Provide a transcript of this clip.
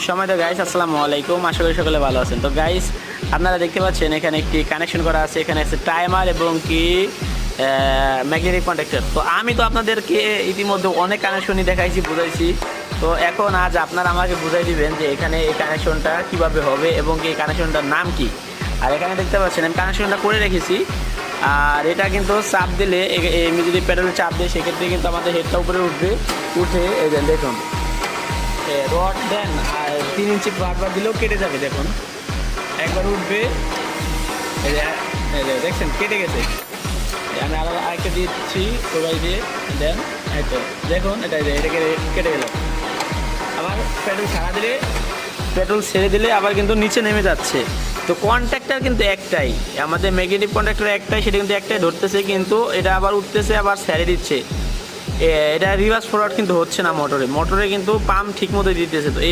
সময় তো গাইস, আসসালামু আলাইকুম। আশা করি সকলে ভালো আছেন। তো গাইস, আপনারা দেখতে পাচ্ছেন এখানে একটি কানেকশন করা আছে। এখানে আছে টাইমার এবং কি ম্যাগনেটিক কন্ডাক্টর। তো আমি তো আপনাদেরকে ইতিমধ্যে অনেক কানেকশনই দেখাইছি, বুঝাইছি। তো এখন আজ আপনারা আমাকে বুঝাই দিবেন যে এখানে এই কানেকশনটা কিভাবে হবে এবং কি এই কানেকশনটার নাম কি। আর এখানে দেখতে পাচ্ছেন আমি কানেকশনটা করে রেখেছি। আর এটা কিন্তু চাপ দিলে, এমনি যদি প্যাডেলে চাপ দেয় সেক্ষেত্রে কিন্তু আমাদের হেডটা উপরে উঠবে। উঠে এই যে দেখুন রড দেন আর 3 ইঞ্চি বারবার দিলেও কেটে যাবে। দেখুন একবার উঠবে, এই যে দেখছেন কেটে গেছে। আমি আরেকটা দিচ্ছি সবাই দিয়ে দেন, এই তো দেখুন এটাকে কেটে গেল। আবার পেট্রোল ছেড়ে দিলে আবার কিন্তু নিচে নেমে যাচ্ছে। তো কন্ট্যাক্টর কিন্তু একটাই, আমাদের ম্যাগনেটিক কন্ট্যাক্টর একটাই, সেটা কিন্তু একটাই ধরতেছে, কিন্তু এটা আবার উঠতেছে আবার ছেড়ে দিচ্ছে। এটা রিভার্স ফরওয়ার্ড কিন্তু হচ্ছে না মোটরে কিন্তু পাম্প ঠিক মতো দিতেছে। তো এই